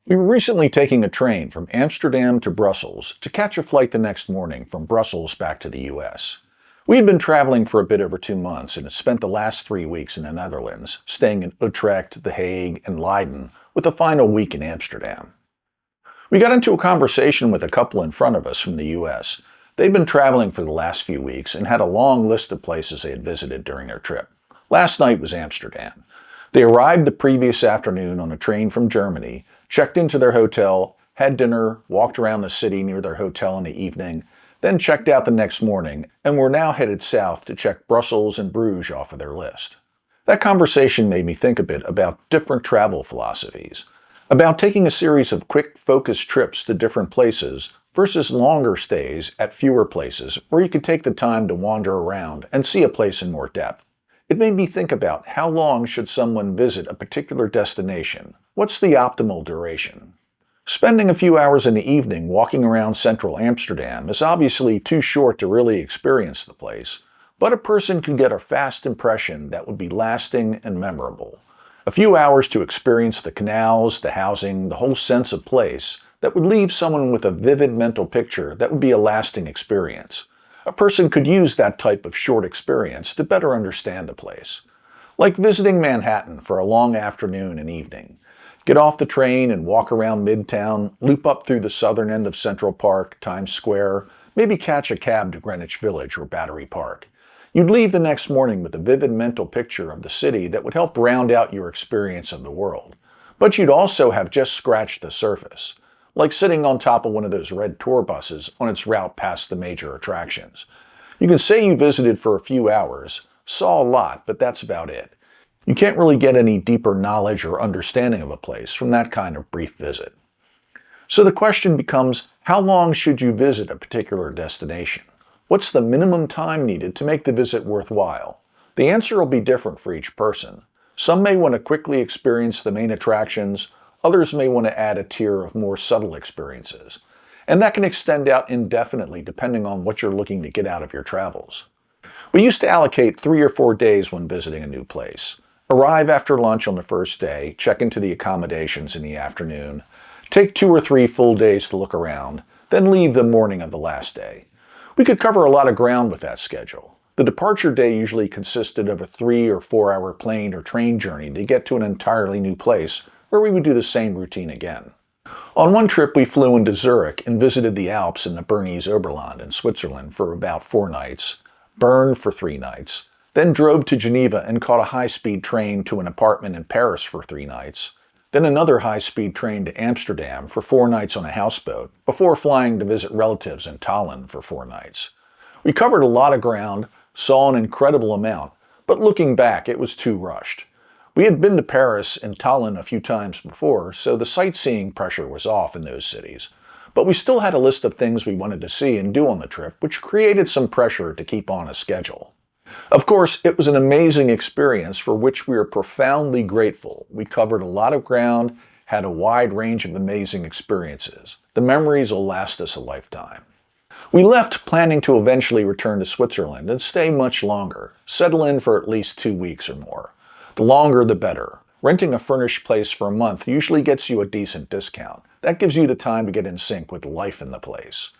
We were recently taking a train from Amsterdam to Brussels to catch a flight the next morning from Brussels back to the US. We had been traveling for a bit over 2 months and had spent the last 3 weeks in the Netherlands, staying in Utrecht, The Hague, and Leiden, with a final week in Amsterdam. We got into a conversation with a couple in front of us from the US. They'd been traveling for the last few weeks and had a long list of places they had visited during their trip. Last night was Amsterdam. They arrived the previous afternoon on a train from Germany, checked into their hotel, had dinner, walked around the city near their hotel in the evening, then checked out the next morning, and were now headed south to check Brussels and Bruges off of their list. That conversation made me think a bit about different travel philosophies, about taking a series of quick, focused trips to different places versus longer stays at fewer places where you could take the time to wander around and see a place in more depth. It made me think about how long should someone visit a particular destination? What's the optimal duration? Spending a few hours in the evening walking around central Amsterdam is obviously too short to really experience the place, but a person could get a fast impression that would be lasting and memorable. A few hours to experience the canals, the housing, the whole sense of place that would leave someone with a vivid mental picture that would be a lasting experience. A person could use that type of short experience to better understand a place. Like visiting Manhattan for a long afternoon and evening. Get off the train and walk around Midtown, loop up through the southern end of Central Park, Times Square, maybe catch a cab to Greenwich Village or Battery Park. You'd leave the next morning with a vivid mental picture of the city that would help round out your experience of the world. But you'd also have just scratched the surface, like sitting on top of one of those red tour buses on its route past the major attractions. You can say you visited for a few hours, saw a lot, but that's about it. You can't really get any deeper knowledge or understanding of a place from that kind of brief visit. So the question becomes, how long should you visit a particular destination? What's the minimum time needed to make the visit worthwhile? The answer will be different for each person. Some may want to quickly experience the main attractions, others may want to add a tier of more subtle experiences. And that can extend out indefinitely depending on what you're looking to get out of your travels. We used to allocate 3 or 4 days when visiting a new place. Arrive after lunch on the first day, check into the accommodations in the afternoon, take 2 or 3 full days to look around, then leave the morning of the last day. We could cover a lot of ground with that schedule. The departure day usually consisted of a 3 or 4 hour plane or train journey to get to an entirely new place where we would do the same routine again. On one trip we flew into Zurich and visited the Alps in the Bernese Oberland in Switzerland for about 4 nights, Bern for 3 nights, then drove to Geneva and caught a high-speed train to an apartment in Paris for 3 nights, then another high-speed train to Amsterdam for 4 nights on a houseboat, before flying to visit relatives in Tallinn for 4 nights. We covered a lot of ground, saw an incredible amount, but looking back it was too rushed. We had been to Paris and Tallinn a few times before, so the sightseeing pressure was off in those cities. But we still had a list of things we wanted to see and do on the trip, which created some pressure to keep on a schedule. Of course, it was an amazing experience for which we are profoundly grateful. We covered a lot of ground, had a wide range of amazing experiences. The memories will last us a lifetime. We left planning to eventually return to Switzerland and stay much longer, settle in for at least 2 weeks or more. The longer the better. Renting a furnished place for a month usually gets you a decent discount. That gives you the time to get in sync with life in the place.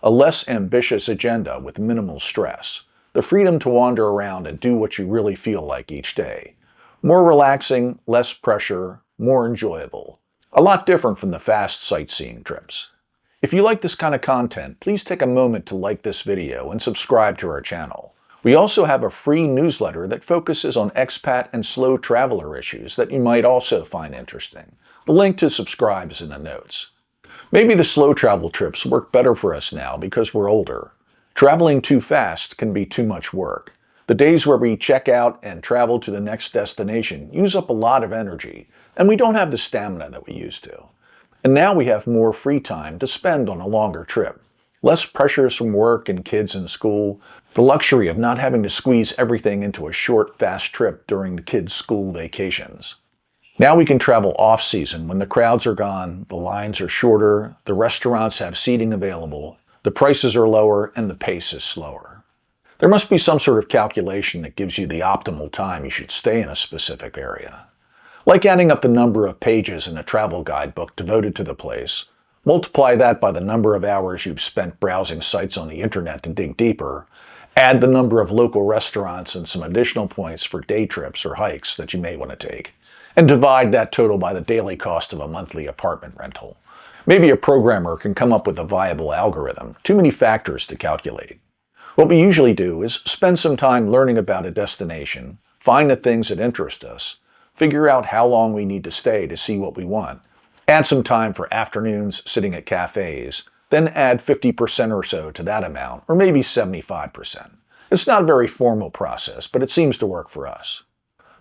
A less ambitious agenda with minimal stress. The freedom to wander around and do what you really feel like each day. More relaxing, less pressure, more enjoyable. A lot different from the fast sightseeing trips. If you like this kind of content, please take a moment to like this video and subscribe to our channel. We also have a free newsletter that focuses on expat and slow traveler issues that you might also find interesting. The link to subscribe is in the notes. Maybe the slow travel trips work better for us now because we're older. Traveling too fast can be too much work. The days where we check out and travel to the next destination use up a lot of energy, and we don't have the stamina that we used to. And now we have more free time to spend on a longer trip. Less pressures from work and kids in school, the luxury of not having to squeeze everything into a short, fast trip during the kids' school vacations. Now we can travel off-season when the crowds are gone, the lines are shorter, the restaurants have seating available, the prices are lower, and the pace is slower. There must be some sort of calculation that gives you the optimal time you should stay in a specific area. Like adding up the number of pages in a travel guidebook devoted to the place, multiply that by the number of hours you've spent browsing sites on the internet to dig deeper, add the number of local restaurants and some additional points for day trips or hikes that you may want to take, and divide that total by the daily cost of a monthly apartment rental. Maybe a programmer can come up with a viable algorithm, too many factors to calculate. What we usually do is spend some time learning about a destination, find the things that interest us, figure out how long we need to stay to see what we want, add some time for afternoons sitting at cafes, then add 50% or so to that amount, or maybe 75%. It's not a very formal process, but it seems to work for us.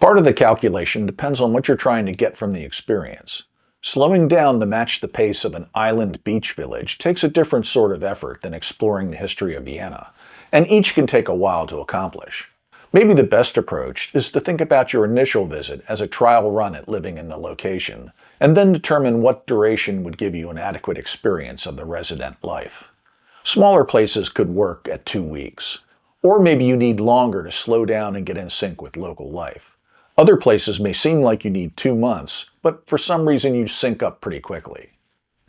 Part of the calculation depends on what you're trying to get from the experience. Slowing down to match the pace of an island beach village takes a different sort of effort than exploring the history of Vienna, and each can take a while to accomplish. Maybe the best approach is to think about your initial visit as a trial run at living in the location, and then determine what duration would give you an adequate experience of the resident life. Smaller places could work at 2 weeks, or maybe you need longer to slow down and get in sync with local life. Other places may seem like you need 2 months, but for some reason you sync up pretty quickly.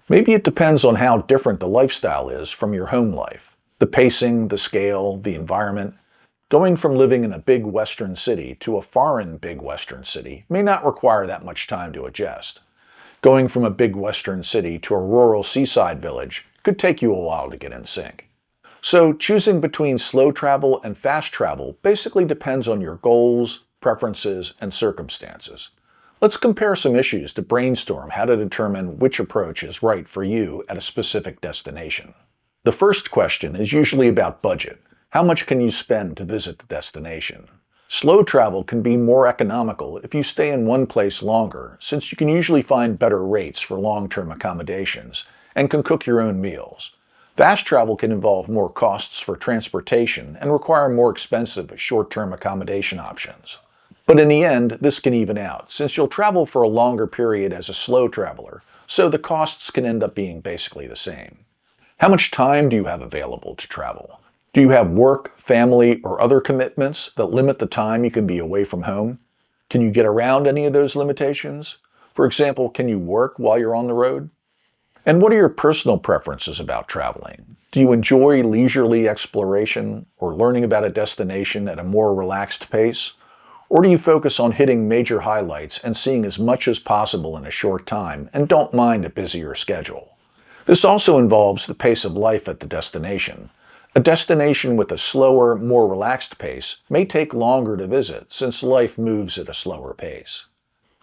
Maybe it depends on how different the lifestyle is from your home life. The pacing, the scale, the environment. Going from living in a big Western city to a foreign big Western city may not require that much time to adjust. Going from a big Western city to a rural seaside village could take you a while to get in sync. So choosing between slow travel and fast travel basically depends on your goals, preferences, and circumstances. Let's compare some issues to brainstorm how to determine which approach is right for you at a specific destination. The first question is usually about budget. How much can you spend to visit the destination? Slow travel can be more economical if you stay in one place longer, since you can usually find better rates for long-term accommodations and can cook your own meals. Fast travel can involve more costs for transportation and require more expensive short-term accommodation options. But in the end, this can even out, since you'll travel for a longer period as a slow traveler, so the costs can end up being basically the same. How much time do you have available to travel? Do you have work, family, or other commitments that limit the time you can be away from home? Can you get around any of those limitations? For example, can you work while you're on the road? And what are your personal preferences about traveling? Do you enjoy leisurely exploration or learning about a destination at a more relaxed pace? Or do you focus on hitting major highlights and seeing as much as possible in a short time and don't mind a busier schedule? This also involves the pace of life at the destination. A destination with a slower, more relaxed pace may take longer to visit since life moves at a slower pace.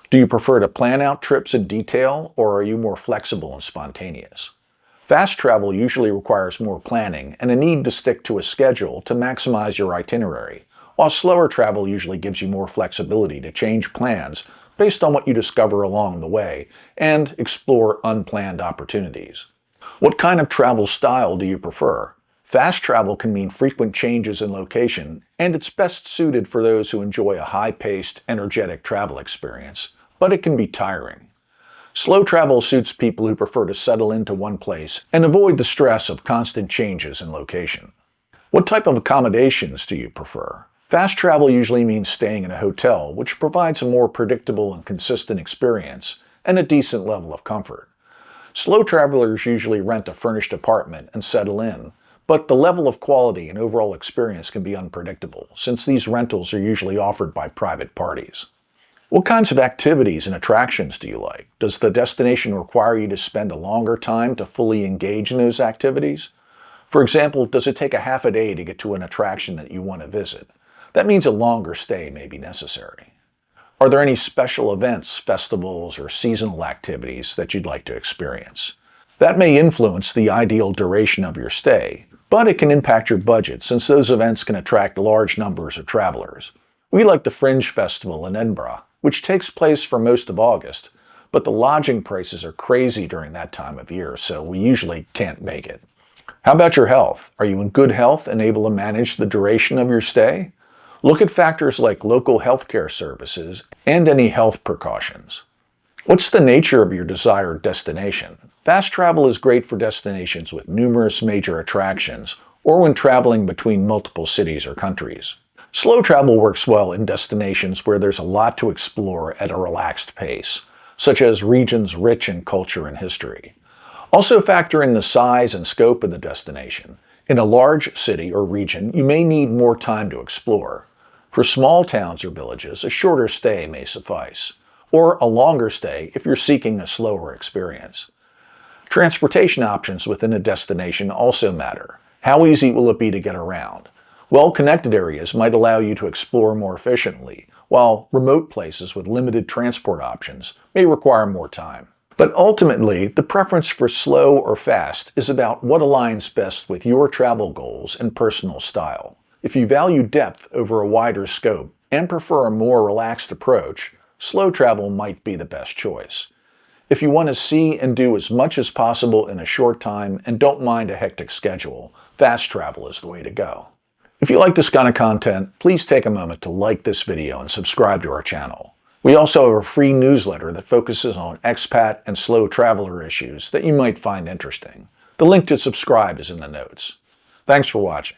Do you prefer to plan out trips in detail, or are you more flexible and spontaneous? Fast travel usually requires more planning and a need to stick to a schedule to maximize your itinerary, while slower travel usually gives you more flexibility to change plans based on what you discover along the way and explore unplanned opportunities. What kind of travel style do you prefer? Fast travel can mean frequent changes in location, and it's best suited for those who enjoy a high-paced, energetic travel experience, but it can be tiring. Slow travel suits people who prefer to settle into one place and avoid the stress of constant changes in location. What type of accommodations do you prefer? Fast travel usually means staying in a hotel, which provides a more predictable and consistent experience and a decent level of comfort. Slow travelers usually rent a furnished apartment and settle in, but the level of quality and overall experience can be unpredictable, since these rentals are usually offered by private parties. What kinds of activities and attractions do you like? Does the destination require you to spend a longer time to fully engage in those activities? For example, does it take a half a day to get to an attraction that you want to visit? That means a longer stay may be necessary. Are there any special events, festivals, or seasonal activities that you'd like to experience? That may influence the ideal duration of your stay, but it can impact your budget since those events can attract large numbers of travelers. We like the Fringe Festival in Edinburgh, which takes place for most of August, but the lodging prices are crazy during that time of year, so we usually can't make it. How about your health? Are you in good health and able to manage the duration of your stay? Look at factors like local healthcare services and any health precautions. What's the nature of your desired destination? Fast travel is great for destinations with numerous major attractions or when traveling between multiple cities or countries. Slow travel works well in destinations where there's a lot to explore at a relaxed pace, such as regions rich in culture and history. Also factor in the size and scope of the destination. In a large city or region, you may need more time to explore. For small towns or villages, a shorter stay may suffice, or a longer stay if you're seeking a slower experience. Transportation options within a destination also matter. How easy will it be to get around? Well-connected areas might allow you to explore more efficiently, while remote places with limited transport options may require more time. But ultimately, the preference for slow or fast is about what aligns best with your travel goals and personal style. If you value depth over a wider scope and prefer a more relaxed approach, slow travel might be the best choice. If you want to see and do as much as possible in a short time and don't mind a hectic schedule, fast travel is the way to go. If you like this kind of content, please take a moment to like this video and subscribe to our channel. We also have a free newsletter that focuses on expat and slow traveler issues that you might find interesting. The link to subscribe is in the notes. Thanks for watching.